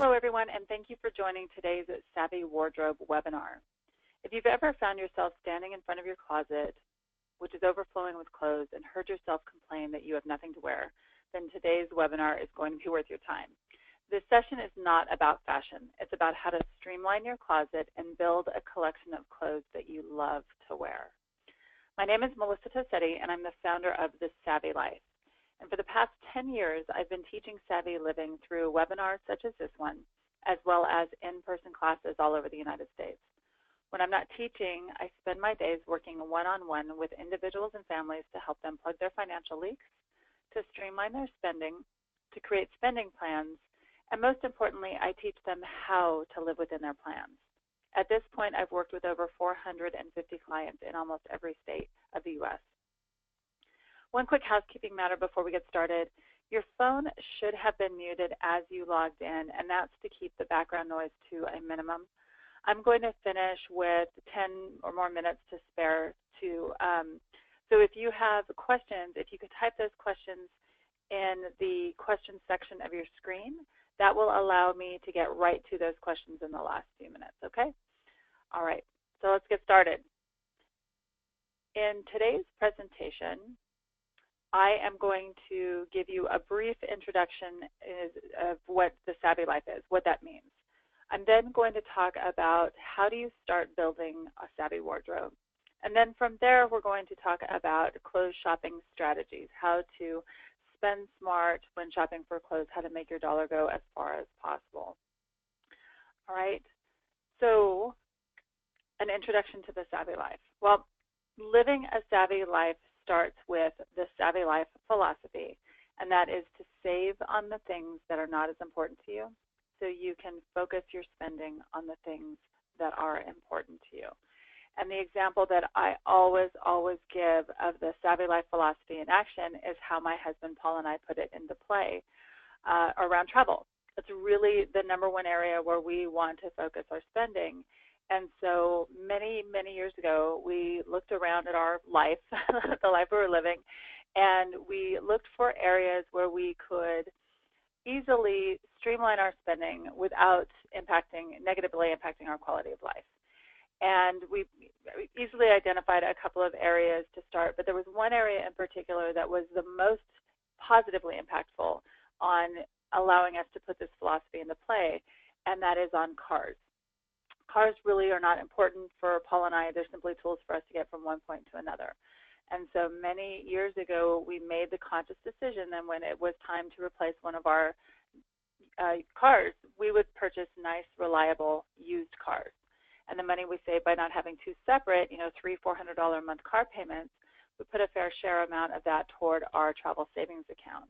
Hello, everyone, and thank you for joining today's Savvy Wardrobe webinar. If you've ever found yourself standing in front of your closet, which is overflowing with clothes, and heard yourself complain that you have nothing to wear, then today's webinar is going to be worth your time. This session is not about fashion. It's about how to streamline your closet and build a collection of clothes that you love to wear. My name is Melissa Tossetti, and I'm the founder of The Savvy Life. And for the past 10 years, I've been teaching Savvy Living through webinars such as this one, as well as in-person classes all over the United States. When I'm not teaching, I spend my days working one-on-one with individuals and families to help them plug their financial leaks, to streamline their spending, to create spending plans, and most importantly, I teach them how to live within their plans. At this point, I've worked with over 450 clients in almost every state of the U.S. One quick housekeeping matter before we get started. Your phone should have been muted as you logged in, and that's to keep the background noise to a minimum. I'm going to finish with 10 or more minutes to spare. So if you have questions, if you could type those questions in the questions section of your screen, that will allow me to get right to those questions in the last few minutes, okay? All right, so let's get started. In today's presentation, I am going to give you a brief introduction of what the Savvy Life is, what that means. I'm then going to talk about how do you start building a Savvy wardrobe. And then from there, we're going to talk about clothes shopping strategies, how to spend smart when shopping for clothes, how to make your dollar go as far as possible. All right, so an introduction to the Savvy Life. Well, living a Savvy life starts with the Savvy Life philosophy, and that is to save on the things that are not as important to you so you can focus your spending on the things that are important to you. And the example that I always give of the Savvy Life philosophy in action is how my husband Paul and I put it into play around travel. It's really the #1 area where we want to focus our spending. And so many years ago, we looked around at our life, the life we were living, and we looked for areas where we could easily streamline our spending without negatively impacting our quality of life. And we easily identified a couple of areas to start, but there was one area in particular that was the most positively impactful on allowing us to put this philosophy into play, and that is on cars. Cars really are not important for Paul and I. They're simply tools for us to get from one point to another. And so many years ago, we made the conscious decision that when it was time to replace one of our cars, we would purchase nice, reliable, used cars. And the money we saved by not having two separate, $300-400 a month car payments, we put a fair share amount of that toward our travel savings account.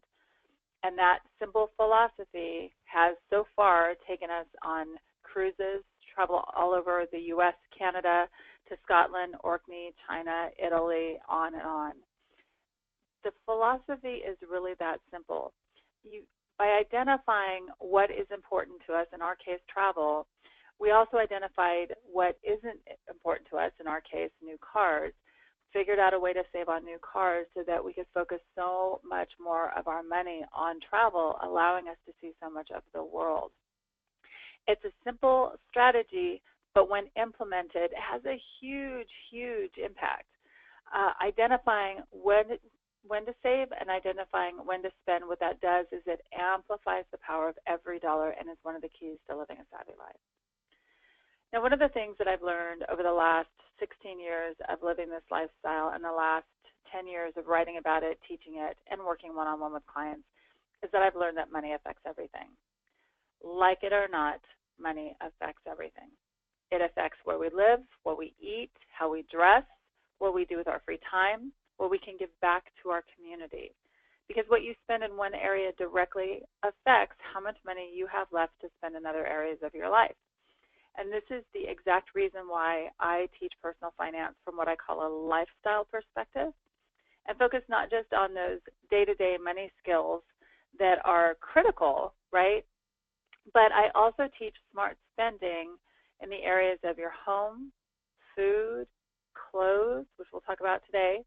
And that simple philosophy has so far taken us on cruises, travel all over the U.S., Canada, to Scotland, Orkney, China, Italy, on and on. The philosophy is really that simple. By identifying what is important to us, in our case, travel, we also identified what isn't important to us, in our case, new cars, figured out a way to save on new cars so that we could focus so much more of our money on travel, allowing us to see so much of the world. It's a simple strategy, but when implemented, it has a huge impact. Identifying when to save and identifying when to spend, what that does is it amplifies the power of every dollar and is one of the keys to living a Savvy life. Now, one of the things that I've learned over the last 16 years of living this lifestyle and the last 10 years of writing about it, teaching it, and working one-on-one with clients is that I've learned that money affects everything. Like it or not, money affects everything. It affects where we live, what we eat, how we dress, what we do with our free time, what we can give back to our community. Because what you spend in one area directly affects how much money you have left to spend in other areas of your life. And this is the exact reason why I teach personal finance from what I call a lifestyle perspective and focus not just on those day-to-day money skills that are critical, right? But I also teach smart spending in the areas of your home, food, clothes, which we'll talk about today,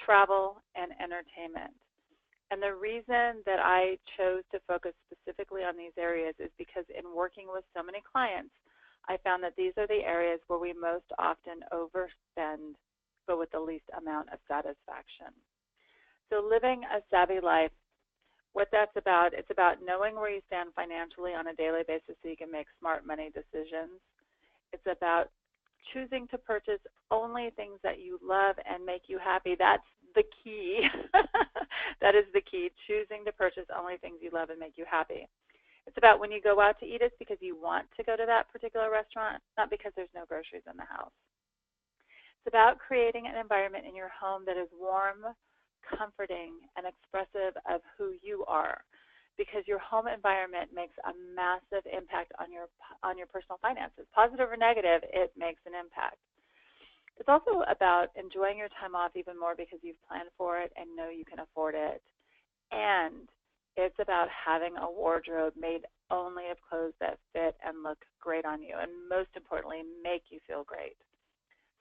travel, and entertainment. And the reason that I chose to focus specifically on these areas is because in working with so many clients, I found that these are the areas where we most often overspend, but with the least amount of satisfaction. So living a savvy life, what that's about, it's about knowing where you stand financially on a daily basis so you can make smart money decisions. It's about choosing to purchase only things that you love and make you happy. That's the key. That is the key, choosing to purchase only things you love and make you happy. It's about when you go out to eat, it's because you want to go to that particular restaurant, not because there's no groceries in the house. It's about creating an environment in your home that is warm, comforting, and expressive of who you are, because your home environment makes a massive impact on your personal finances. Positive or negative, it makes an impact. It's also about enjoying your time off even more because you've planned for it and know you can afford it. And it's about having a wardrobe made only of clothes that fit and look great on you, and most importantly, make you feel great.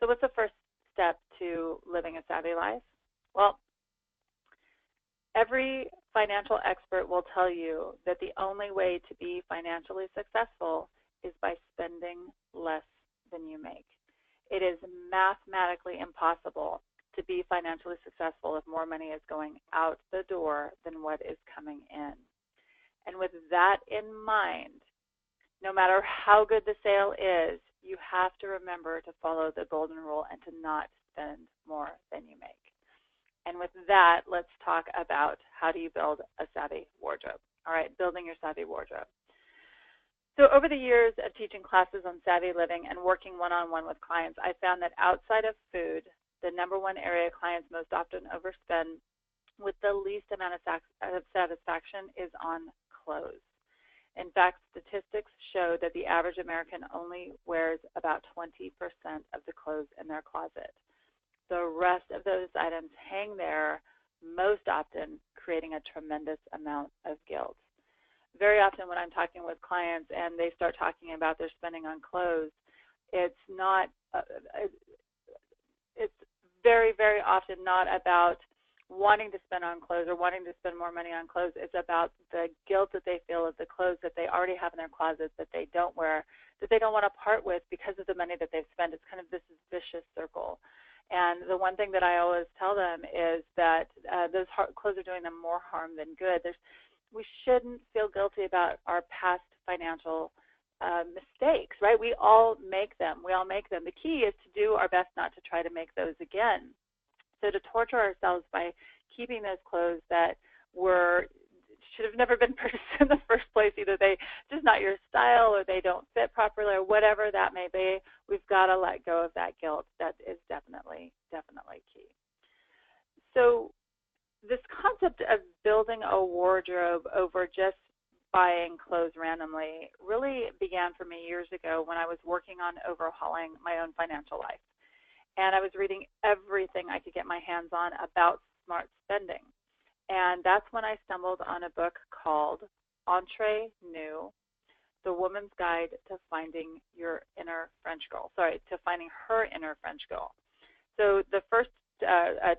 So what's the first step to living a savvy life? Well, every financial expert will tell you that the only way to be financially successful is by spending less than you make. It is mathematically impossible to be financially successful if more money is going out the door than what is coming in. And with that in mind, no matter how good the sale is, you have to remember to follow the golden rule and to not spend more than you make. And with that, let's talk about how do you build a savvy wardrobe. All right, building your savvy wardrobe. So over the years of teaching classes on savvy living and working one-on-one with clients, I found that outside of food, the number one area clients most often overspend with the least amount of satisfaction is on clothes. In fact, statistics show that the average American only wears about 20% of the clothes in their closet. The rest of those items hang there, most often creating a tremendous amount of guilt. Very often when I'm talking with clients and they start talking about their spending on clothes, it's very, very often not about wanting to spend on clothes or wanting to spend more money on clothes. It's about the guilt that they feel of the clothes that they already have in their closets that they don't wear, that they don't want to part with because of the money that they've spent. It's kind of this vicious circle. And the one thing that I always tell them is that those clothes are doing them more harm than good. We shouldn't feel guilty about our past financial mistakes, right? We all make them. The key is to do our best not to try to make those again. So to torture ourselves by keeping those clothes that should have never been purchased in the first place, either they just not your style or they don't fit properly or whatever that may be, we've got to let go of that guilt. That is definitely key. So this concept of building a wardrobe over just buying clothes randomly really began for me years ago when I was working on overhauling my own financial life. And I was reading everything I could get my hands on about smart spending. And that's when I stumbled on a book called Entre Nous, The Woman's Guide to Finding Your Inner French Girl. To finding her inner French girl. So the first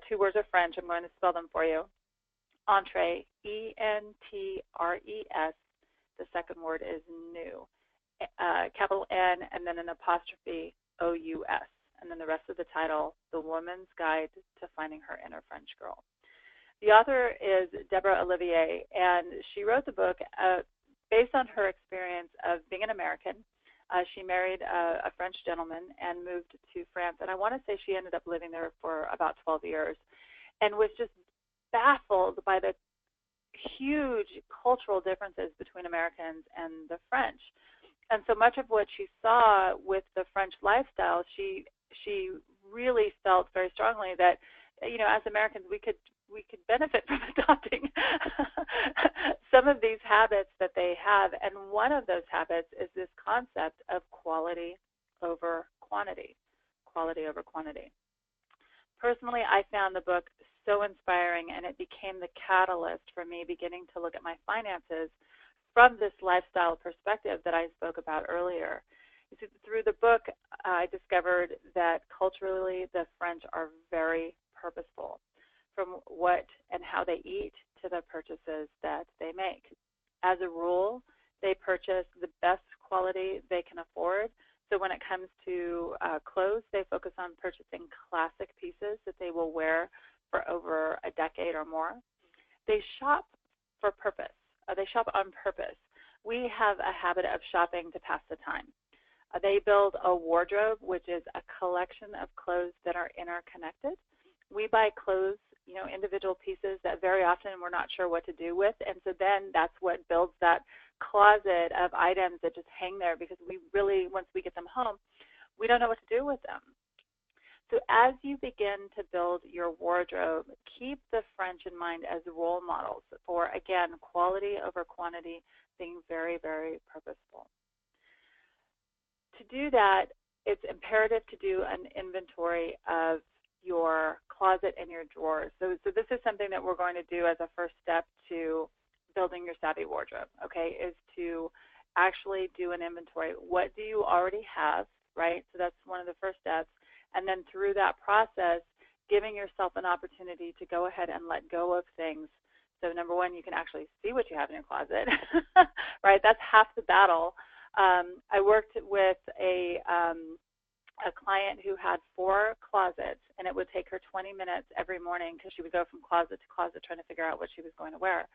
two words are French. I'm going to spell them for you. Entre, E-N-T-R-E-S. The second word is new, capital N, and then an apostrophe, O-U-S. And then the rest of the title, The Woman's Guide to Finding Her Inner French Girl. The author is Deborah Olivier, and she wrote the book based on her experience of being an American. She married a French gentleman and moved to France. And I want to say she ended up living there for about 12 years and was just baffled by the huge cultural differences between Americans and the French. And so much of what she saw with the French lifestyle, she really felt very strongly that, as Americans, we could benefit from adopting some of these habits that they have. And one of those habits is this concept of quality over quantity. Quality over quantity. Personally, I found the book so inspiring, and it became the catalyst for me beginning to look at my finances from this lifestyle perspective that I spoke about earlier. Through the book, I discovered that culturally the French are very purposeful, from what and how they eat to the purchases that they make. As a rule, they purchase the best quality they can afford. So when it comes to clothes, they focus on purchasing classic pieces that they will wear for over a decade or more. They shop for purpose. They shop on purpose. We have a habit of shopping to pass the time. They build a wardrobe, which is a collection of clothes that are interconnected. We buy clothes, individual pieces that very often we're not sure what to do with, and so then that's what builds that closet of items that just hang there because we really, once we get them home, we don't know what to do with them. So as you begin to build your wardrobe, keep the French in mind as role models for, again, quality over quantity, being very, very purposeful. To do that, it's imperative to do an inventory of your closet and your drawers. So this is something that we're going to do as a first step to building your savvy wardrobe, okay, is to actually do an inventory. What do you already have, right? So that's one of the first steps. And then through that process, giving yourself an opportunity to go ahead and let go of things. So number one, you can actually see what you have in your closet, right? That's half the battle. I worked with a client who had 4 closets, and it would take her 20 minutes every morning because she would go from closet to closet trying to figure out what she was going to wear.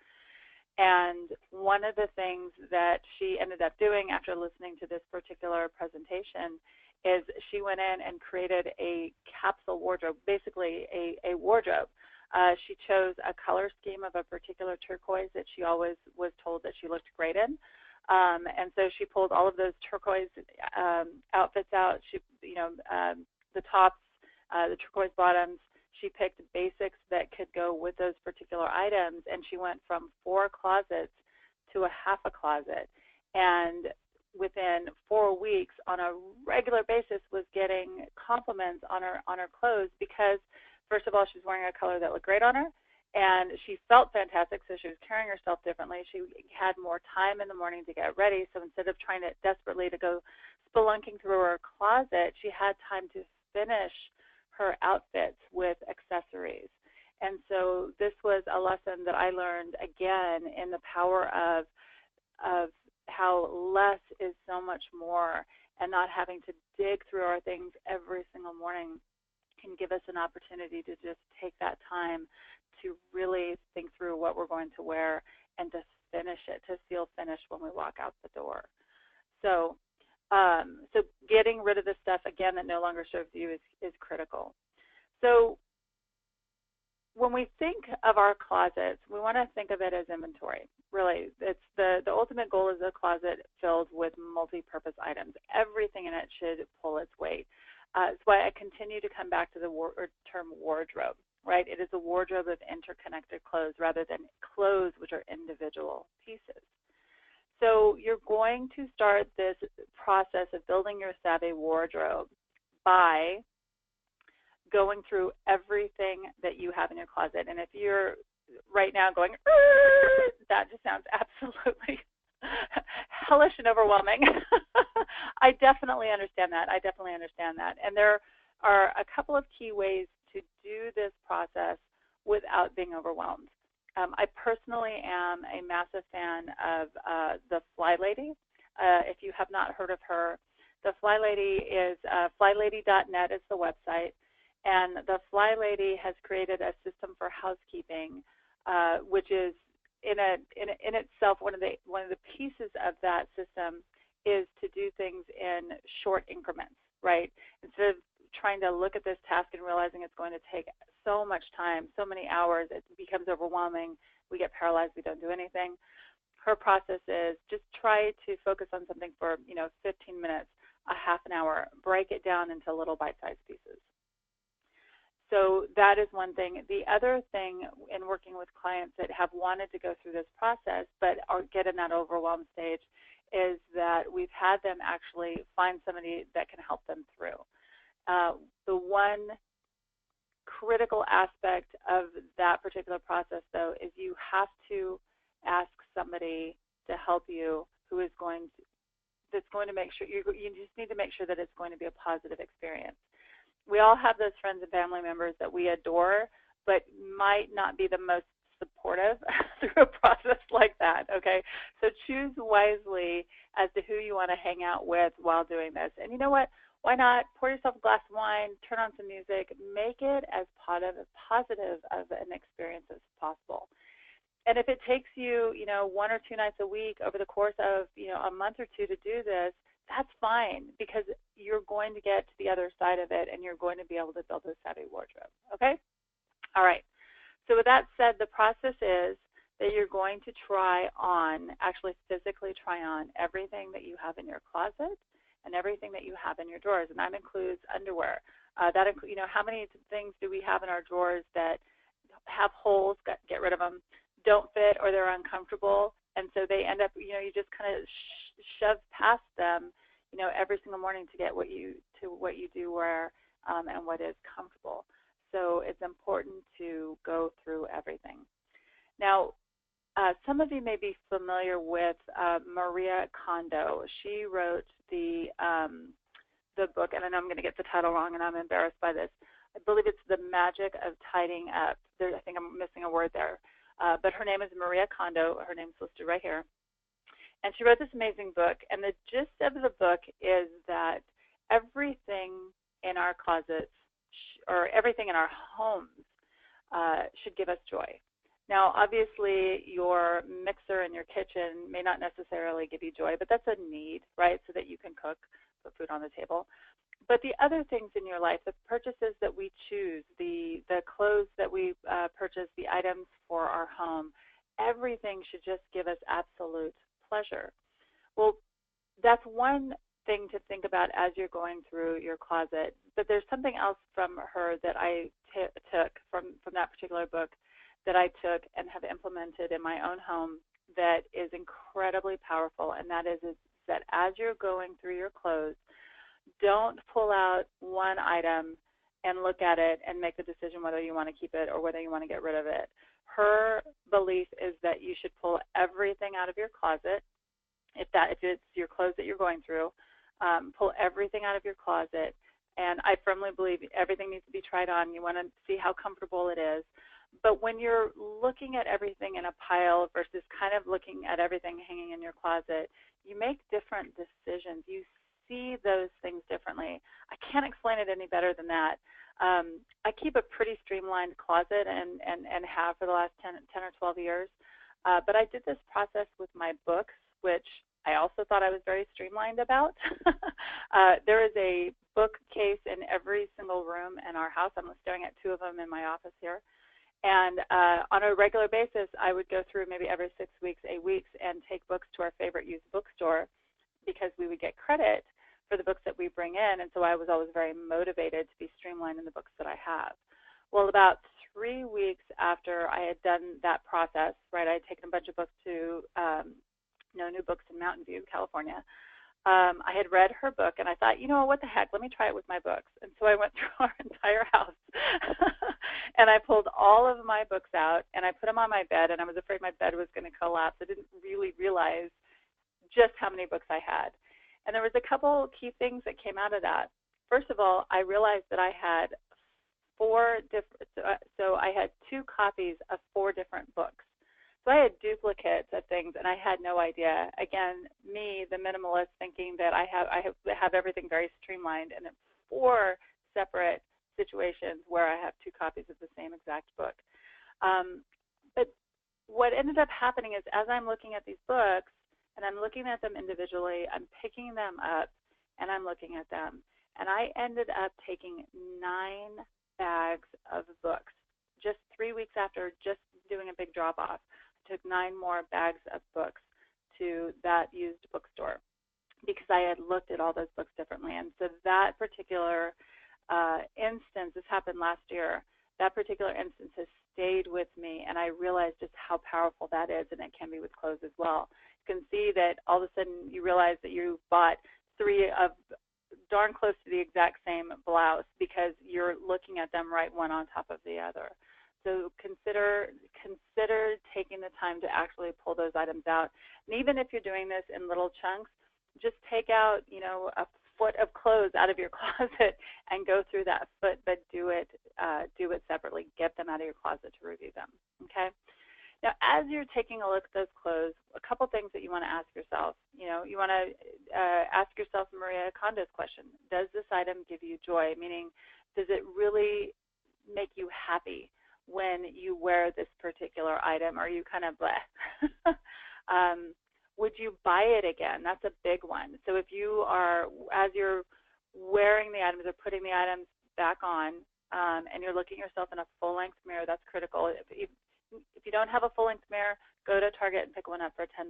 And one of the things that she ended up doing after listening to this particular presentation is she went in and created a capsule wardrobe, basically a wardrobe. She chose a color scheme of a particular turquoise that she always was told that she looked great in. And so she pulled all of those turquoise outfits out. She, the tops, the turquoise bottoms. She picked basics that could go with those particular items, and she went from 4 closets to a half a closet. And within 4 weeks, on a regular basis, was getting compliments on her clothes because, first of all, she was wearing a color that looked great on her, and she felt fantastic, so she was carrying herself differently. She had more time in the morning to get ready, so instead of trying to desperately to go spelunking through her closet, she had time to finish her outfits with accessories. And so this was a lesson that I learned, again, in the power of how less is so much more, and not having to dig through our things every single morning can give us an opportunity to just take that time to really think through what we're going to wear and to finish it, to feel finished when we walk out the door. So getting rid of the stuff, again, that no longer serves you is critical. So when we think of our closets, we want to think of it as inventory. Really, it's the ultimate goal is a closet filled with multi-purpose items. Everything in it should pull its weight. That's why I continue to come back to the term wardrobe, right? It is a wardrobe of interconnected clothes rather than clothes which are individual pieces. So you're going to start this process of building your savvy wardrobe by going through everything that you have in your closet. And if you're right now going, that just sounds absolutely hellish and overwhelming, I definitely understand that. And there are a couple of key ways to do this process without being overwhelmed. I personally am a massive fan of the Fly Lady. If you have not heard of her, the Fly Lady is flylady.net is the website, and the Fly Lady has created a system for housekeeping, which is in itself one of the pieces of that system is to do things in short increments, right? Instead of trying to look at this task and realizing it's going to take so much time, so many hours, it becomes overwhelming. We get paralyzed. We don't do anything. Her process is just try to focus on something for 15 minutes, a half an hour. Break it down into little bite-sized pieces. So that is one thing. The other thing in working with clients that have wanted to go through this process but are get in that overwhelmed stage is that we've had them actually find somebody that can help them through. The one critical aspect of that particular process, though, is you have to ask somebody to help you who is that's going to make sure, you just need to make sure that it's going to be a positive experience. We all have those friends and family members that we adore, but might not be the most supportive through a process like that, okay? So choose wisely as to who you want to hang out with while doing this. And you know what? Why not pour yourself a glass of wine, turn on some music, make it as positive of an experience as possible. And if it takes you, 1 or 2 nights a week over the course of, a month or two to do this, that's fine, because you're going to get to the other side of it and you're going to be able to build a savvy wardrobe, okay? All right. So with that said, the process is that you're going to actually physically try on everything that you have in your closet and everything that you have in your drawers, and that includes underwear. How many things do we have in our drawers that have holes? Get rid of them. Don't fit, or they're uncomfortable, and so they end up, you just kind of shove past them, every single morning to get what you do wear and what is comfortable. So it's important to go through everything. Now, some of you may be familiar with Maria Kondo. She wrote the book, and I know I'm going to get the title wrong, and I'm embarrassed by this. I believe it's The Magic of Tidying Up. I think I'm missing a word there. But her name is Maria Kondo. Her name's listed right here. And she wrote this amazing book. And the gist of the book is that everything in our closets or everything in our homes should give us joy. Now, obviously, your mixer in your kitchen may not necessarily give you joy, but that's a need, right, so that you can cook, put food on the table. But the other things in your life, the purchases that we choose, the clothes that we purchase, the items for our home, everything should just give us absolute pleasure. Well, that's one thing to think about as you're going through your closet. But there's something else from her that I took from that particular book that I took and have implemented in my own home that is incredibly powerful, and that is that as you're going through your clothes, don't pull out one item and look at it and make the decision whether you want to keep it or whether you want to get rid of it. Her belief is that you should pull everything out of your closet. If it's your clothes that you're going through, pull everything out of your closet. And I firmly believe everything needs to be tried on. You want to see how comfortable it is. But when you're looking at everything in a pile versus kind of looking at everything hanging in your closet, you make different decisions. You see those things differently. I can't explain it any better than that. I keep a pretty streamlined closet and have for the last 10 or 12 years. But I did this process with my books, which I also thought I was very streamlined about. There is a bookcase in every single room in our house. I'm staring at 2 of them in my office here. And on a regular basis, I would go through maybe every 6 weeks, 8 weeks, and take books to our favorite used bookstore because we would get credit for the books that we bring in. And so I was always very motivated to be streamlined in the books that I have. Well, about 3 weeks after I had done that process, right, I had taken a bunch of books to No New Books in Mountain View, California. I had read her book, and I thought, what the heck, let me try it with my books. And so I went through our entire house, and I pulled all of my books out, and I put them on my bed, and I was afraid my bed was going to collapse. I didn't really realize just how many books I had. And there was a couple key things that came out of that. First of all, I realized that I had 4 different, so I had 2 copies of 4 different books. So I had duplicates of things, and I had no idea. Again, me, the minimalist, thinking that I have everything very streamlined, and it's 4 separate situations where I have 2 copies of the same exact book. But what ended up happening is as I'm looking at these books, and I'm looking at them individually, I'm picking them up, and I'm looking at them. And I ended up taking 9 bags of books. Just 3 weeks after just doing a big drop-off, I took 9 more bags of books to that used bookstore because I had looked at all those books differently. And so that particular instance, this happened last year, that particular instance has stayed with me, and I realized just how powerful that is, and it can be with clothes as well. You can see that all of a sudden you realize that you bought 3 of darn close to the exact same blouse because you're looking at them right one on top of the other. So consider taking the time to actually pull those items out. And even if you're doing this in little chunks, just take out, a foot of clothes out of your closet and go through that foot, but do it separately. Get them out of your closet to review them, okay? Now, as you're taking a look at those clothes, a couple things that you want to ask yourself. You want to ask yourself Maria Kondo's question. Does this item give you joy? Meaning, does it really make you happy when you wear this particular item? Or are you kind of bleh? Would you buy it again? That's a big one. So if you are, as you're wearing the items or putting the items back on, and you're looking at yourself in a full-length mirror, that's critical. If you don't have a full-length mirror, go to Target and pick one up for $10.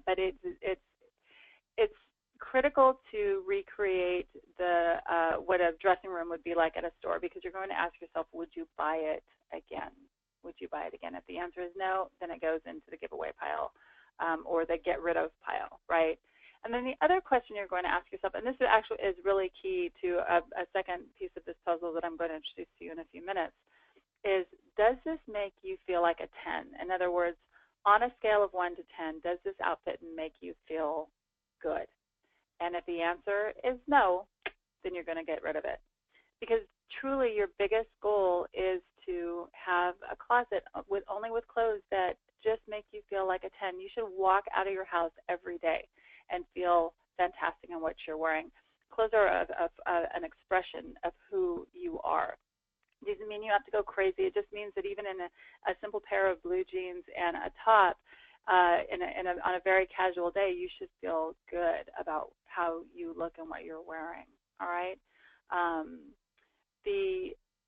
But it's critical to recreate the what a dressing room would be like at a store, because you're going to ask yourself, would you buy it again? Would you buy it again? If the answer is no, then it goes into the giveaway pile or the get rid of pile, right? And then the other question you're going to ask yourself, and this actually is really key to a second piece of this puzzle that I'm going to introduce to you in a few minutes, is does this make you feel like a 10? In other words, on a scale of 1 to 10, does this outfit make you feel good? And if the answer is no, then you're going to get rid of it. Because truly your biggest goal is to have a closet only with clothes that just make you feel like a 10. You should walk out of your house every day and feel fantastic in what you're wearing. Clothes are an expression of who you are. It doesn't mean you have to go crazy. It just means that even in a simple pair of blue jeans and a top, on a very casual day, you should feel good about how you look and what you're wearing. All right.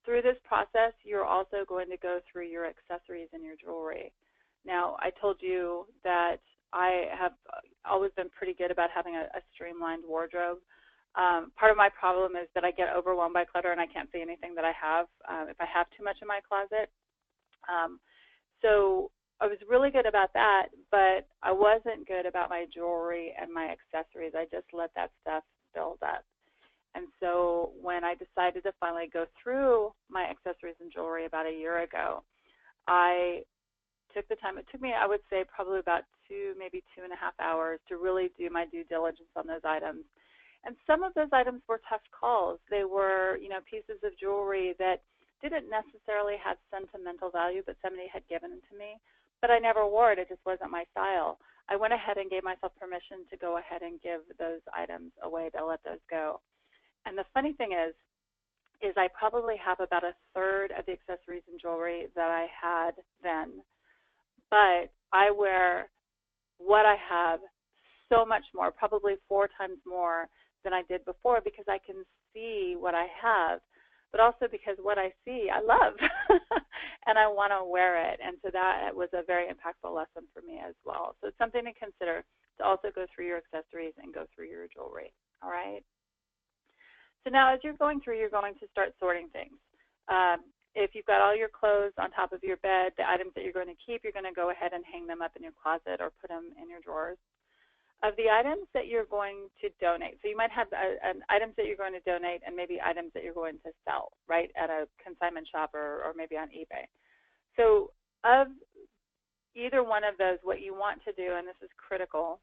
Through this process, you're also going to go through your accessories and your jewelry. Now, I told you that I have always been pretty good about having a streamlined wardrobe. Part of my problem is that I get overwhelmed by clutter and I can't see anything that I have if I have too much in my closet. So I was really good about that, but I wasn't good about my jewelry and my accessories. I just let that stuff build up. And so when I decided to finally go through my accessories and jewelry about a year ago, I took the time. It took me, I would say, probably about maybe 2.5 hours to really do my due diligence on those items. And some of those items were tough calls. They were, pieces of jewelry that didn't necessarily have sentimental value, but somebody had given them to me. But I never wore it. It just wasn't my style. I went ahead and gave myself permission to go ahead and give those items away, to let those go. And the funny thing is I probably have about 1/3 of the accessories and jewelry that I had then. But I wear what I have so much more, probably 4 times more than I did before, because I can see what I have, but also because what I see I love and I want to wear it. And so that was a very impactful lesson for me as well. So it's something to consider, to also go through your accessories and go through your jewelry. All right. So now as you're going through, you're going to start sorting things. If you've got all your clothes on top of your bed, the items that you're going to keep, you're going to go ahead and hang them up in your closet or put them in your drawers. Of the items that you're going to donate, so you might have items that you're going to donate and maybe items that you're going to sell, right, at a consignment shop or maybe on eBay. So of either one of those, what you want to do, and this is critical,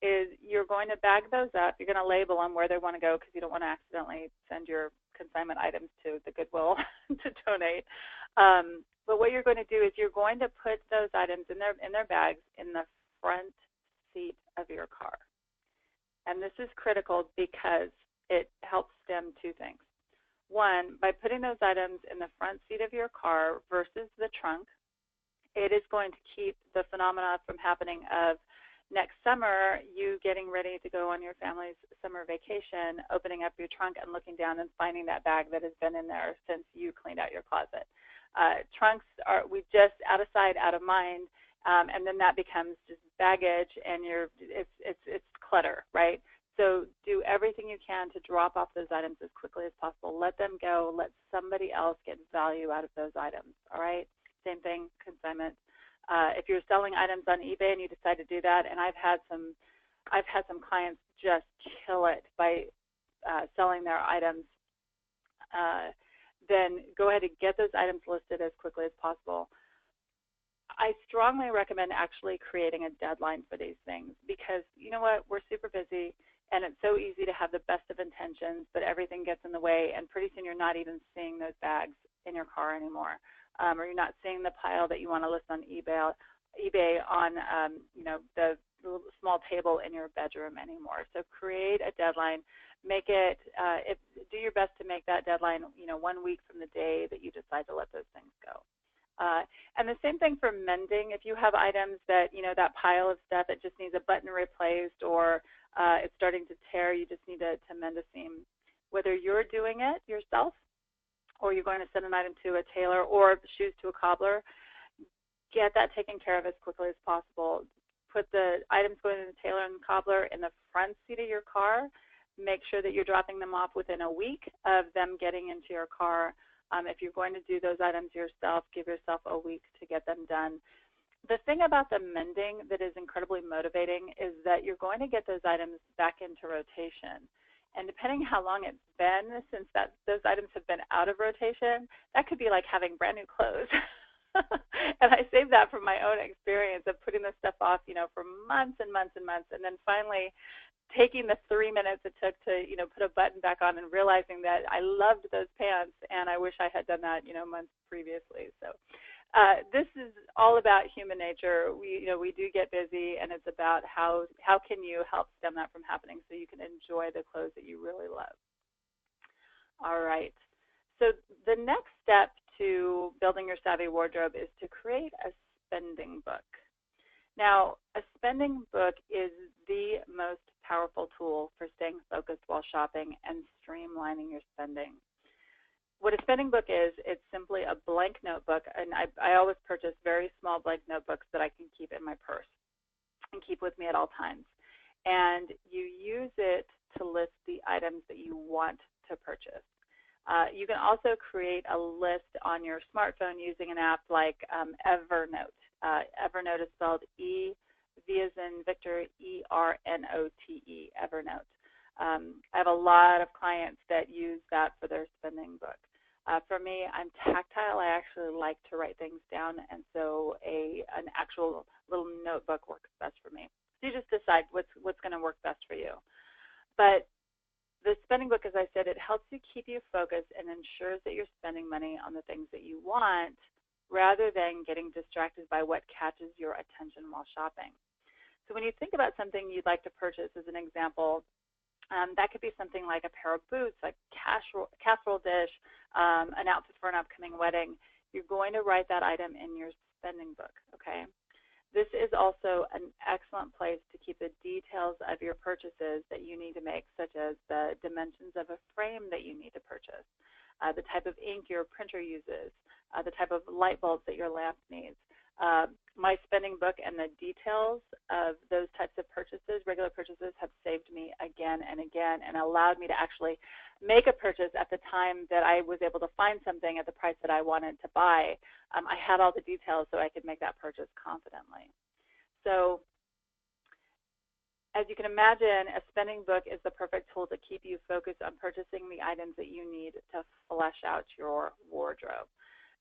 is you're going to bag those up. You're going to label them where they want to go, because you don't want to accidentally send your consignment items to the Goodwill to donate. But what you're going to do is you're going to put those items in their bags in the front seat of your car. And this is critical because it helps stem 2 things. One, by putting those items in the front seat of your car versus the trunk, it is going to keep the phenomena from happening of next summer, you getting ready to go on your family's summer vacation, opening up your trunk and looking down and finding that bag that has been in there since you cleaned out your closet. Trunks we just out of sight, out of mind, and then that becomes just baggage, and it's clutter, right? So do everything you can to drop off those items as quickly as possible. Let them go. Let somebody else get value out of those items, all right? Same thing, consignment. If you're selling items on eBay and you decide to do that, and I've had some clients just kill it by selling their items, then go ahead and get those items listed as quickly as possible. I strongly recommend actually creating a deadline for these things, because you know what, we're super busy and it's so easy to have the best of intentions, but everything gets in the way, and pretty soon you're not even seeing those bags in your car anymore. or you're not seeing the pile that you want to list on eBay on the small table in your bedroom anymore. So create a deadline. Make it. Do your best to make that deadline 1 week from the day that you decide to let those things go. And the same thing for mending. If you have items that, that pile of stuff that just needs a button replaced, or it's starting to tear, you just need to mend a seam. Whether you're doing it yourself or you're going to send an item to a tailor or shoes to a cobbler, get that taken care of as quickly as possible. Put the items going to the tailor and cobbler in the front seat of your car. Make sure that you're dropping them off within a week of them getting into your car. If you're going to do those items yourself, give yourself a week to get them done. The thing about the mending that is incredibly motivating is that you're going to get those items back into rotation. And depending how long it's been since those items have been out of rotation, that could be like having brand new clothes. And I saved that from my own experience of putting this stuff off, for months and months and months, and then finally taking the 3 minutes it took to, put a button back on and realizing that I loved those pants and I wish I had done that, months previously. So this is all about human nature. We do get busy, and it's about how can you help stem that from happening so you can enjoy the clothes that you really love. All right. So the next step to building your savvy wardrobe is to create a spending book. Now, a spending book is the most powerful tool for staying focused while shopping and streamlining your spending. What a spending book is, it's simply a blank notebook, and I always purchase very small blank notebooks that I can keep in my purse and keep with me at all times. And you use it to list the items that you want to purchase. You can also create a list on your smartphone using an app like Evernote. Evernote is spelled E, V as in Victor, E-R-N-O-T-E, Evernote. I have a lot of clients that use that for their spending book. For me, I'm tactile. I actually like to write things down, and so an actual little notebook works best for me. So you just decide what's going to work best for you. But the spending book, as I said, it helps you keep you focused and ensures that you're spending money on the things that you want rather than getting distracted by what catches your attention while shopping. So when you think about something you'd like to purchase, as an example, that could be something like a pair of boots, like casserole dish, an outfit for an upcoming wedding. You're going to write that item in your spending book, okay? This is also an excellent place to keep the details of your purchases that you need to make, such as the dimensions of a frame that you need to purchase, the type of ink your printer uses, the type of light bulbs that your lamp needs. My spending book and the details of those types of purchases, regular purchases, have saved me again and again and allowed me to actually make a purchase at the time that I was able to find something at the price that I wanted to buy. I had all the details so I could make that purchase confidently. So as you can imagine, a spending book is the perfect tool to keep you focused on purchasing the items that you need to flesh out your wardrobe.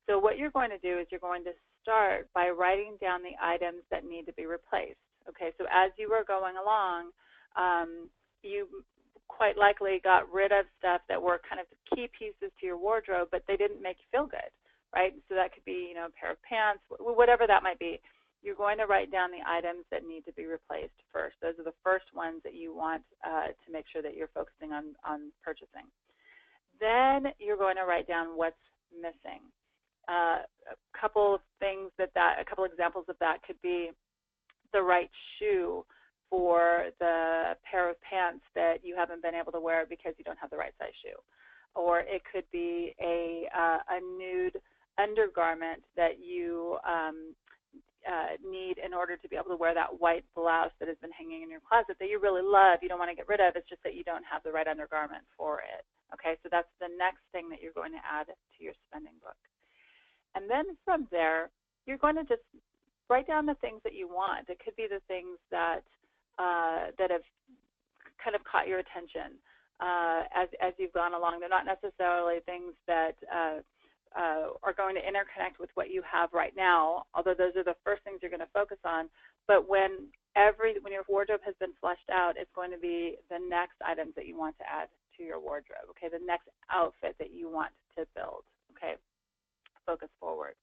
So what you're going to do is you're going to start by writing down the items that need to be replaced. Okay, so as you were going along, you quite likely got rid of stuff that were kind of key pieces to your wardrobe, but they didn't make you feel good, right? So that could be, a pair of pants, whatever that might be. You're going to write down the items that need to be replaced first. Those are the first ones that you want to make sure that you're focusing on purchasing. Then you're going to write down what's missing. A couple examples of that could be the right shoe for the pair of pants that you haven't been able to wear because you don't have the right size shoe. Or it could be a nude undergarment that you need in order to be able to wear that white blouse that has been hanging in your closet that you really love, you don't want to get rid of. It's just that you don't have the right undergarment for it. Okay, so that's the next thing that you're going to add to your spending book. And then from there, you're going to just write down the things that you want. It could be the things that have kind of caught your attention as you've gone along. They're not necessarily things that are going to interconnect with what you have right now, although those are the first things you're going to focus on. But when your wardrobe has been fleshed out, it's going to be the next items that you want to add to your wardrobe, okay, the next outfit that you want to build, okay. focus forward.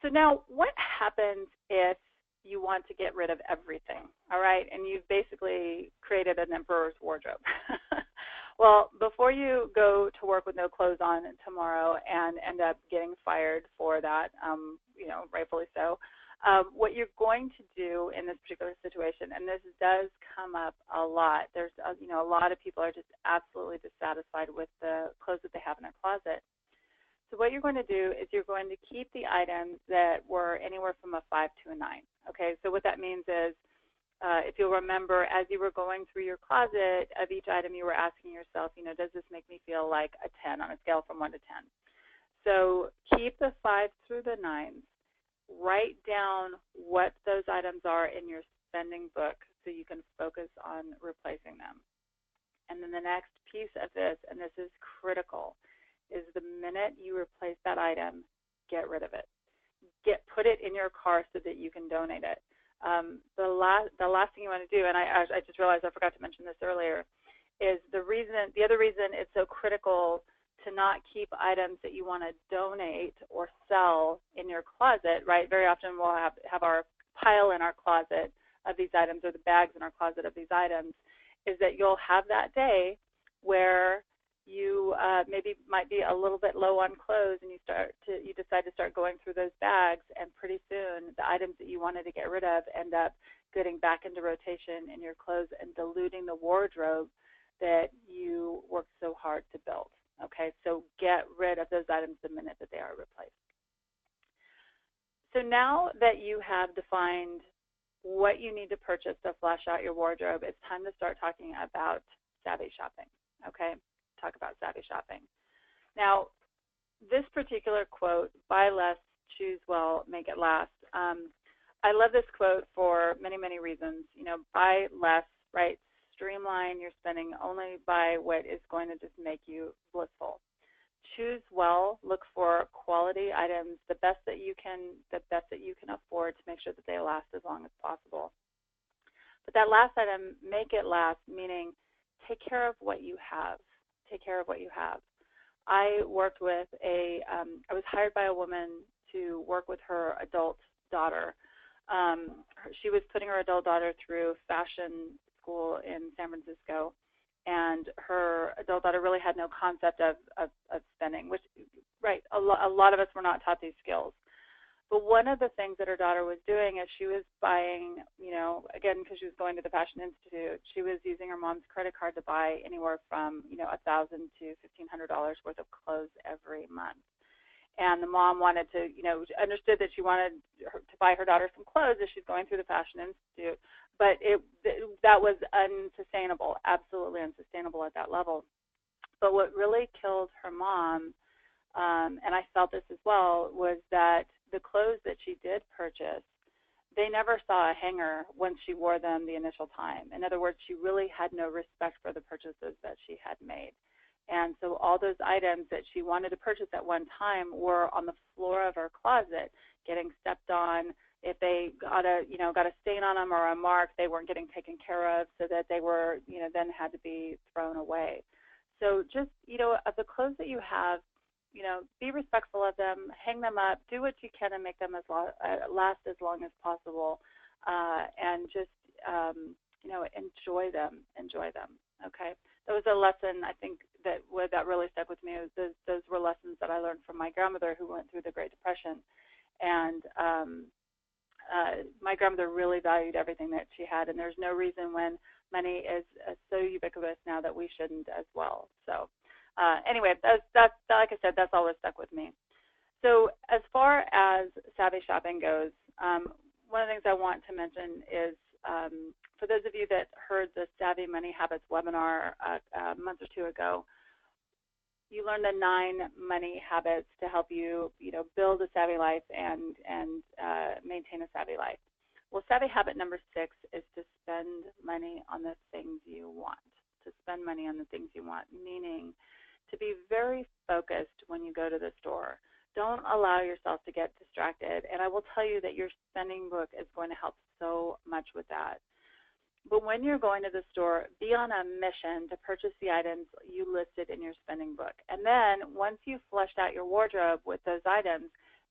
So now, what happens if you want to get rid of everything, all right? And you've basically created an emperor's wardrobe. Well, before you go to work with no clothes on tomorrow and end up getting fired for that, rightfully so, what you're going to do in this particular situation, and this does come up a lot, there's, a lot of people are just absolutely dissatisfied with the clothes that they have in their closet. So what you're going to do is you're going to keep the items that were anywhere from a 5 to a 9. Okay, so what that means is, if you'll remember, as you were going through your closet of each item, you were asking yourself, does this make me feel like a 10 on a scale from 1 to 10? So keep the 5s through the 9s. Write down what those items are in your spending book so you can focus on replacing them. And then the next piece of this, and this is critical, is the minute you replace that item, get rid of it. Put it in your car so that you can donate it. The last thing you want to do, and I just realized I forgot to mention this earlier, is the other reason it's so critical to not keep items that you want to donate or sell in your closet, right? Very often we'll have our pile in our closet of these items, or the bags in our closet of these items, is that you'll have that day where you maybe might be a little bit low on clothes, and you decide to start going through those bags, and pretty soon the items that you wanted to get rid of end up getting back into rotation in your clothes and diluting the wardrobe that you worked so hard to build. Okay, so get rid of those items the minute that they are replaced. So now that you have defined what you need to purchase to flesh out your wardrobe, it's time to start talking about savvy shopping. Okay, talk about savvy shopping. Now, this particular quote, buy less, choose well, make it last. I love this quote for many, many reasons. Buy less, right? Streamline your spending, only buy what is going to just make you blissful. Choose well, look for quality items, the best that you can afford to make sure that they last as long as possible. But that last item, make it last, meaning take care of what you have. Take care of what you have. I worked with I was hired by a woman to work with her adult daughter. She was putting her adult daughter through fashion school in San Francisco, and her adult daughter really had no concept of spending, which, right, a lot of us were not taught these skills. But one of the things that her daughter was doing is she was buying, again, because she was going to the Fashion Institute, she was using her mom's credit card to buy anywhere from, $1,000 to $1,500 worth of clothes every month. And the mom wanted to, understood that she wanted to buy her daughter some clothes as she's going through the Fashion Institute. But that was unsustainable, absolutely unsustainable at that level. But what really killed her mom, and I felt this as well, was that the clothes that she did purchase, they never saw a hanger once she wore them the initial time. In other words, she really had no respect for the purchases that she had made. And so all those items that she wanted to purchase at one time were on the floor of her closet, getting stepped on. If they got a stain on them or a mark, they weren't getting taken care of, so that they were, then had to be thrown away. So just, of the clothes that you have, be respectful of them, hang them up, do what you can to make them last as long as possible, and just, enjoy them. Okay, that was a lesson I think that really stuck with me. Those were lessons that I learned from my grandmother, who went through the Great Depression, and my grandmother really valued everything that she had, and there's no reason when money is so ubiquitous now that we shouldn't as well. So anyway, that's like I said, that's always stuck with me. So as far as savvy shopping goes, one of the things I want to mention is, for those of you that heard the Savvy Money Habits webinar a month or two ago, you learned the 9 money habits to help you, build a savvy life and maintain a savvy life. Well, savvy habit number 6 is to spend money on the things you want. To spend money on the things you want, meaning to be very focused when you go to the store. Don't allow yourself to get distracted. And I will tell you that your spending book is going to help so much with that. But when you're going to the store, be on a mission to purchase the items you listed in your spending book. And then once you've fleshed out your wardrobe with those items,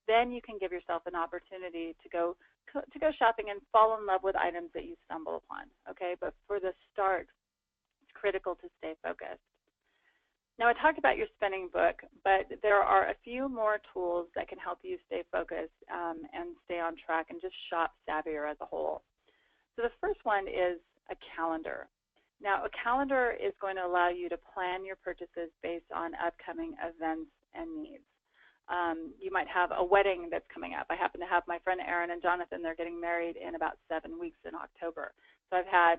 then you can give yourself an opportunity to go shopping and fall in love with items that you stumble upon. Okay, but for the start, it's critical to stay focused. Now, I talked about your spending book, but there are a few more tools that can help you stay focused and stay on track and just shop savvier as a whole. So the first one is a calendar. Now, a calendar is going to allow you to plan your purchases based on upcoming events and needs. You might have a wedding that's coming up. I happen to have my friend Erin and Jonathan. They're getting married in about 7 weeks in October. So I've had,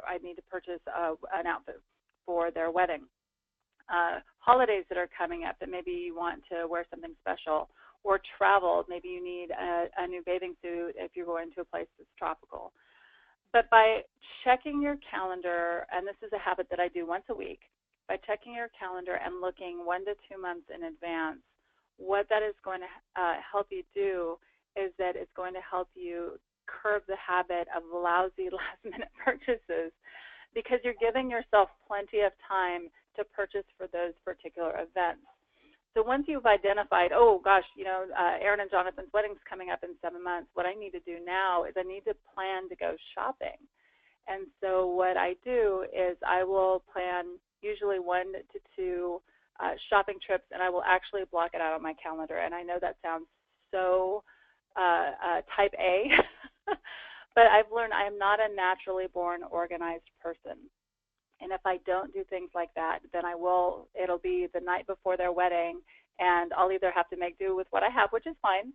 I need to purchase an outfit for their wedding. Holidays that are coming up that maybe you want to wear something special, or travel. Maybe you need a new bathing suit if you're going to a place that's tropical. But by checking your calendar, and this is a habit that I do once a week, by checking your calendar and looking 1 to 2 months in advance, what that is going to help you do is that it's going to help you curb the habit of lousy last-minute purchases, because you're giving yourself plenty of time to purchase for those particular events. So once you've identified, oh gosh, Erin and Jonathan's wedding's coming up in 7 months, what I need to do now is I need to plan to go shopping. And so what I do is I will plan usually 1 to 2 shopping trips, and I will actually block it out on my calendar. And I know that sounds so type A, but I've learned I am not a naturally born organized person. And if I don't do things like that, then it'll be the night before their wedding, and I'll either have to make do with what I have, which is fine,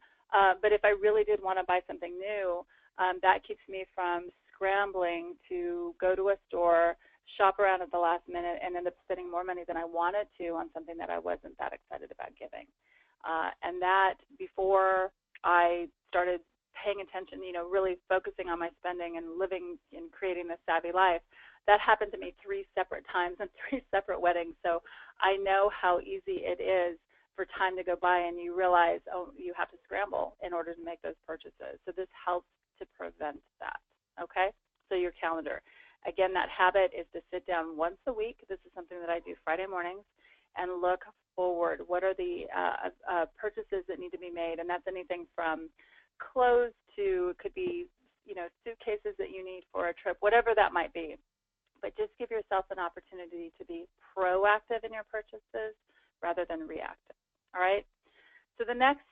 but if I really did want to buy something new, that keeps me from scrambling to go to a store, shop around at the last minute, and end up spending more money than I wanted to on something that I wasn't that excited about giving. And that, before I started paying attention, really focusing on my spending and living and creating this savvy life, that happened to me 3 separate times and 3 separate weddings. So I know how easy it is for time to go by and you realize, oh, you have to scramble in order to make those purchases. So this helps to prevent that, okay? So your calendar. Again, that habit is to sit down once a week. This is something that I do Friday mornings, and look forward. What are the purchases that need to be made? And that's anything from clothes to, it could be, suitcases that you need for a trip, whatever that might be. But just give yourself an opportunity to be proactive in your purchases rather than reactive, all right? So the next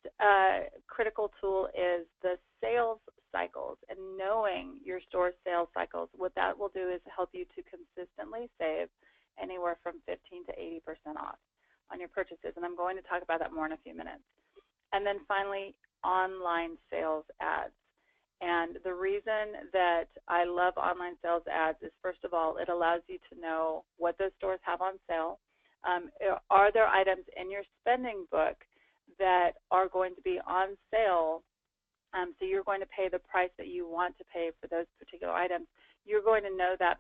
critical tool is the sales cycles, and knowing your store sales cycles. What that will do is help you to consistently save anywhere from 15 to 80% off on your purchases, and I'm going to talk about that more in a few minutes. And then finally, online sales ads. And the reason that I love online sales ads is, first of all, it allows you to know what those stores have on sale. Are there items in your spending book that are going to be on sale? So you're going to pay the price that you want to pay for those particular items. You're going to know that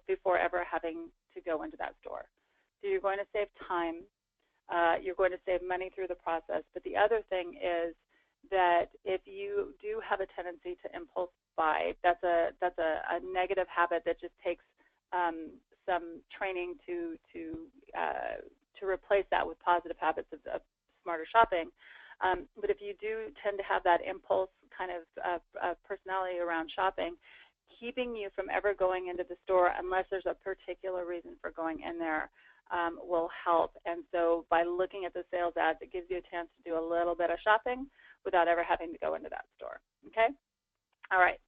before ever having to go into that store. So you're going to save time. You're going to save money through the process. But the other thing is that if you do have a tendency to impulse buy, that's a negative habit that just takes some training to replace that with positive habits of smarter shopping. But if you do tend to have that impulse kind of personality around shopping, keeping you from ever going into the store unless there's a particular reason for going in there will help. And so by looking at the sales ads, it gives you a chance to do a little bit of shopping without ever having to go into that store, okay? All right,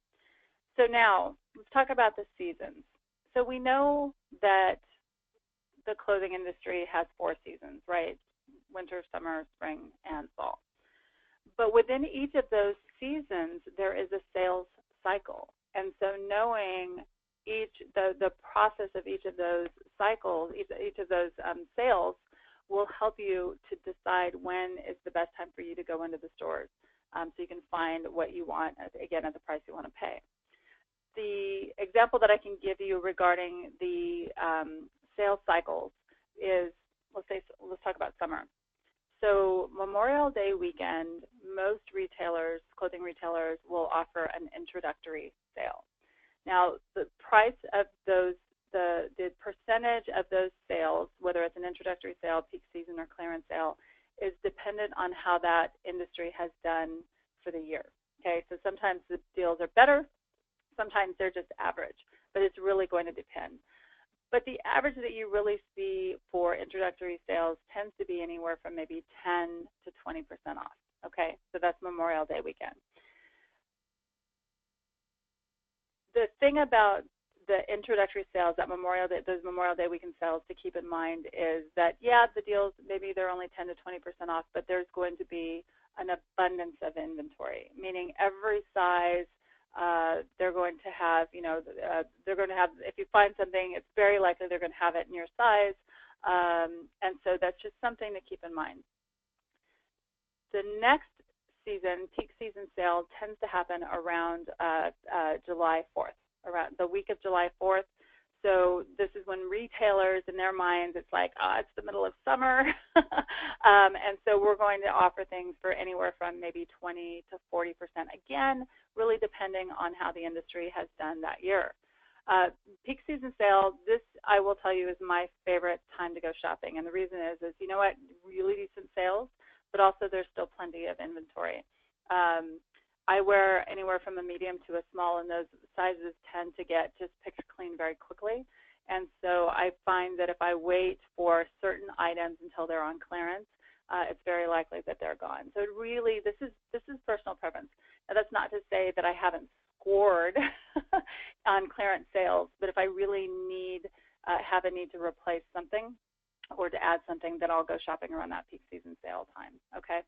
so now let's talk about the seasons. So we know that the clothing industry has 4 seasons, right? Winter, summer, spring, and fall. But within each of those seasons, there is a sales cycle. And so knowing the process of each of those cycles, each of those sales, will help you to decide when is the best time for you to go into the stores, so you can find what you want, again, at the price you want to pay. The example that I can give you regarding the sales cycles is, let's talk about summer. So Memorial Day weekend, most retailers, clothing retailers, will offer an introductory sale. Now, the price of those, the percentage of those sales, whether it's an introductory sale, peak season, or clearance sale, is dependent on how that industry has done for the year. Okay, so sometimes the deals are better, sometimes they're just average, but it's really going to depend. But the average that you really see for introductory sales tends to be anywhere from maybe 10 to 20% off. Okay, so that's Memorial Day weekend. The thing about the introductory sales, that Memorial Day, those Memorial Day weekend sales, to keep in mind is that, yeah, the deals, maybe they're only 10 to 20% off, but there's going to be an abundance of inventory, meaning every size they're going to have, they're going to have, if you find something, it's very likely they're going to have it in your size, and so that's just something to keep in mind. The next season, peak season sale, tends to happen around July 4th, around the week of July 4th. So this is when retailers, in their minds, it's like, it's the middle of summer. And so we're going to offer things for anywhere from maybe 20 to 40%, again, really depending on how the industry has done that year. Peak season sale, this, I will tell you, is my favorite time to go shopping. And the reason is you know what, really decent sales, but also there's still plenty of inventory. I wear anywhere from a medium to a small, and those sizes tend to get just picked clean very quickly. And so I find that if I wait for certain items until they're on clearance, it's very likely that they're gone. So really, this is personal preference. Now, that's not to say that I haven't scored on clearance sales, but if I really have a need to replace something or to add something, then I'll go shopping around that peak season sale time. Okay.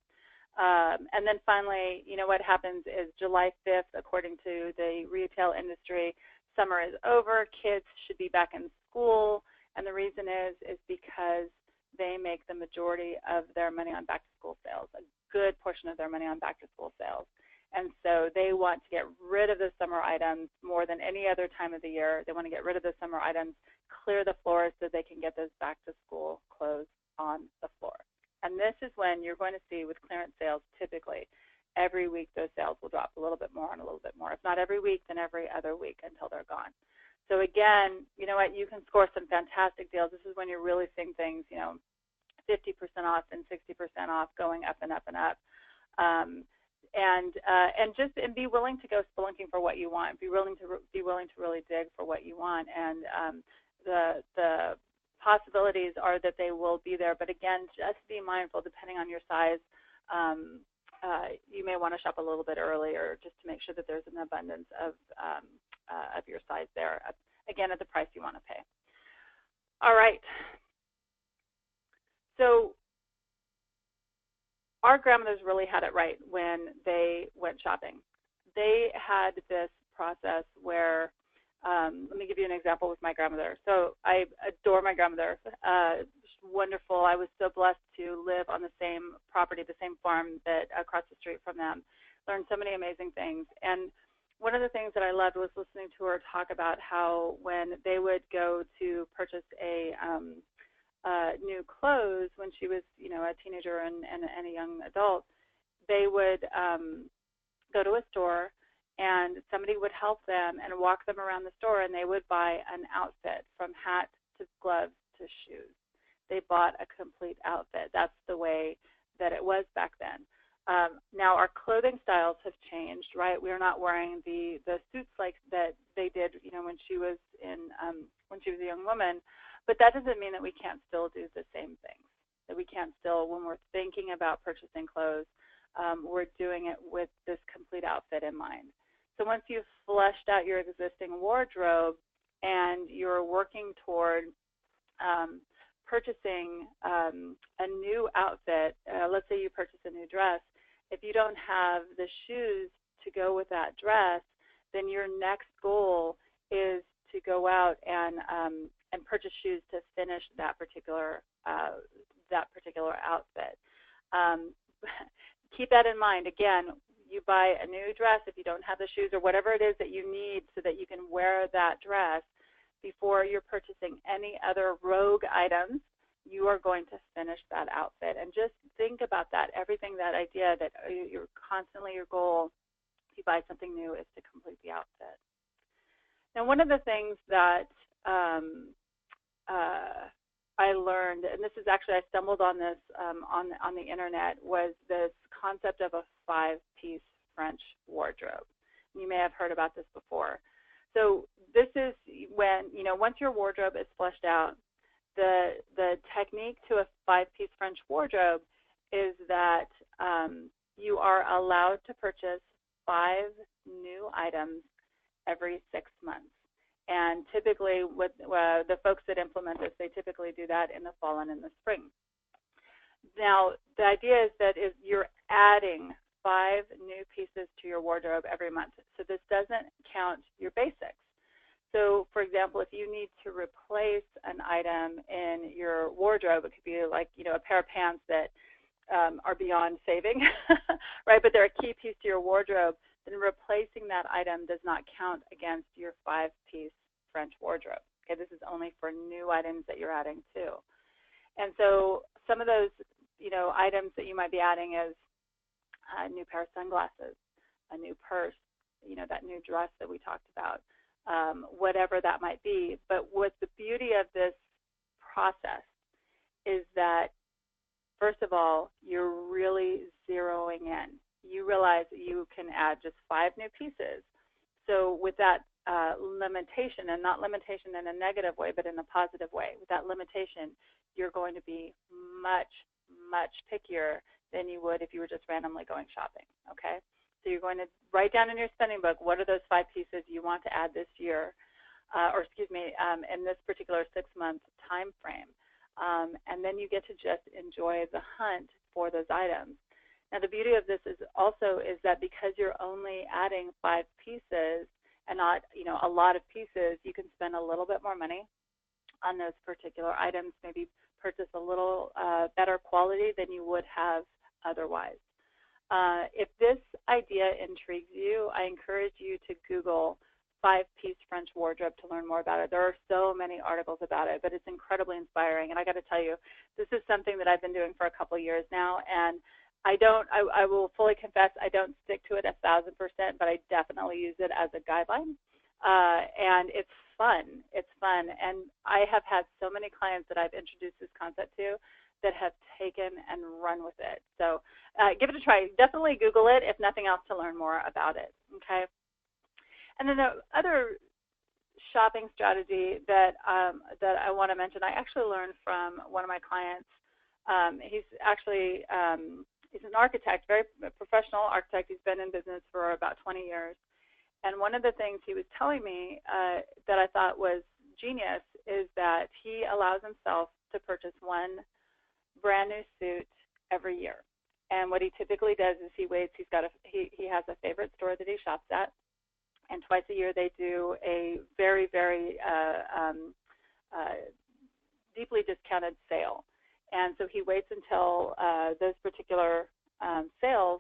And then finally, what happens is July 5th, according to the retail industry, summer is over, kids should be back in school, and the reason is because they make the majority of their money on back-to-school sales, a good portion of their money on back-to-school sales. And so they want to get rid of the summer items more than any other time of the year. They want to get rid of the summer items, clear the floors so they can get those back-to-school clothes on the floor. And this is when you're going to see with clearance sales, typically, every week those sales will drop a little bit more and a little bit more. If not every week, then every other week until they're gone. So again, you know what, you can score some fantastic deals. This is when you're really seeing things, 50% off and 60% off, going up and up and up. And be willing to go spelunking for what you want. Be willing to really dig for what you want. And the possibilities are that they will be there, but again, just be mindful, depending on your size, you may want to shop a little bit earlier just to make sure that there's an abundance of your size there, again, at the price you want to pay. All right. So our grandmothers really had it right when they went shopping. They had this process where, let me give you an example with my grandmother. So I adore my grandmother. Wonderful. I was so blessed to live on the same property, the same farm that across the street from them. Learned so many amazing things. And one of the things that I loved was listening to her talk about how when they would go to purchase new clothes when she was, a teenager and a young adult, they would go to a store and somebody would help them and walk them around the store, and they would buy an outfit from hat to gloves to shoes. They bought a complete outfit. That's the way that it was back then. Now our clothing styles have changed, right? We're not wearing the suits like that they did, when she was a young woman. But that doesn't mean that we can't still do the same things. That we can't still, when we're thinking about purchasing clothes, we're doing it with this complete outfit in mind. So once you've fleshed out your existing wardrobe and you're working toward purchasing a new outfit, let's say you purchase a new dress, if you don't have the shoes to go with that dress, then your next goal is to go out and purchase shoes to finish that particular outfit. Keep that in mind. Again, you buy a new dress if you don't have the shoes or whatever it is that you need so that you can wear that dress before you're purchasing any other rogue items. You are going to finish that outfit. And just think about that. That idea that you're constantly, your goal, if you buy something new, is to complete the outfit. Now, one of the things that I learned, and this is actually, I stumbled on this on the internet, was this concept of a 5-piece French wardrobe. You may have heard about this before. So this is when, once your wardrobe is fleshed out, the technique to a 5-piece French wardrobe is that you are allowed to purchase 5 new items every 6 months. And typically, with the folks that implement this, they typically do that in the fall and in the spring. Now, the idea is that if you're adding 5 new pieces to your wardrobe every month, so this doesn't count your basics. So, for example, if you need to replace an item in your wardrobe, it could be like, a pair of pants that are beyond saving, right? But they're a key piece to your wardrobe. Then replacing that item does not count against your 5-piece French wardrobe. Okay, this is only for new items that you're adding too. And so some of those, items that you might be adding is a new pair of sunglasses, a new purse, that new dress that we talked about, whatever that might be. But what the beauty of this process is that, first of all, you're really zeroing in. You realize that you can add just 5 new pieces. So with that limitation, and not limitation in a negative way, but in a positive way, with that limitation, you're going to be much, much pickier than you would if you were just randomly going shopping, okay? So you're going to write down in your spending book, what are those 5 pieces you want to add this year, in this particular 6-month time frame. And then you get to just enjoy the hunt for those items. Now, the beauty of this is that because you're only adding 5 pieces and not, a lot of pieces, you can spend a little bit more money on those particular items, maybe purchase a little better quality than you would have otherwise. If this idea intrigues you, I encourage you to Google 5-piece French wardrobe to learn more about it. There are so many articles about it, but it's incredibly inspiring. And I got to tell you, this is something that I've been doing for a couple years now, and I will fully confess, I don't stick to it 1,000%, but I definitely use it as a guideline. And it's fun. It's fun. And I have had so many clients that I've introduced this concept to that have taken and run with it. So give it a try. Definitely Google it, if nothing else, to learn more about it. Okay. And then the other shopping strategy that I want to mention, I actually learned from one of my clients. He's actually he's an architect, very professional architect. He's been in business for about 20 years. And one of the things he was telling me that I thought was genius is that he allows himself to purchase one brand new suit every year. And what he typically does is he waits. He has a favorite store that he shops at, and twice a year they do a very, very deeply discounted sale. And so he waits until those particular sales,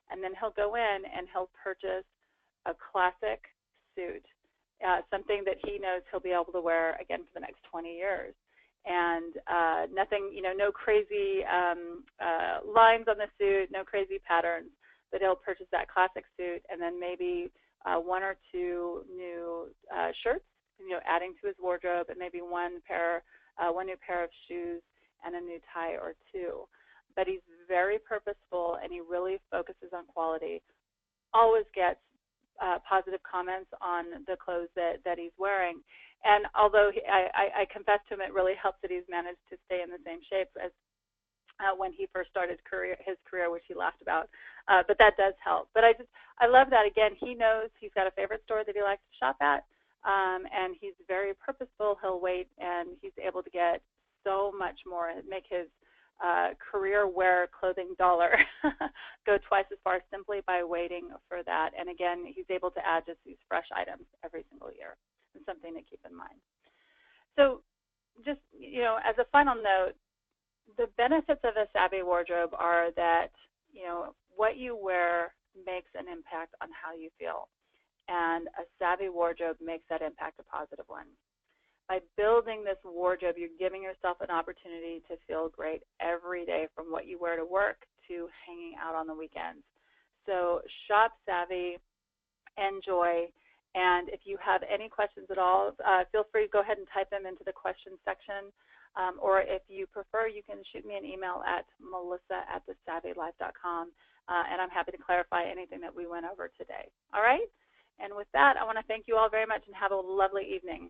and then he'll go in and he'll purchase a classic suit, something that he knows he'll be able to wear again for the next 20 years. And nothing, no crazy lines on the suit, no crazy patterns, but he'll purchase that classic suit and then maybe 1 or 2 new shirts, adding to his wardrobe, and maybe one new pair of shoes and a new tie or 2. But he's very purposeful, and he really focuses on quality. Always gets positive comments on the clothes that he's wearing. And although I confess to him, it really helps that he's managed to stay in the same shape as when he first started his career, which he laughed about. But that does help. But I love that. Again, he knows he's got a favorite store that he likes to shop at, and he's very purposeful. He'll wait, and he's able to get so much more, make his career wear clothing dollar go twice as far simply by waiting for that. And again, he's able to add just these fresh items every single year. It's something to keep in mind. So just, as a final note, the benefits of a savvy wardrobe are that, what you wear makes an impact on how you feel. And a savvy wardrobe makes that impact a positive one. By building this wardrobe, you're giving yourself an opportunity to feel great every day, from what you wear to work to hanging out on the weekends. So shop savvy, enjoy, And if you have any questions at all, feel free to go ahead and type them into the questions section. Or if you prefer, you can shoot me an email at melissa@thesavvylife.com, and I'm happy to clarify anything that we went over today. All right? And with that, I want to thank you all very much and have a lovely evening.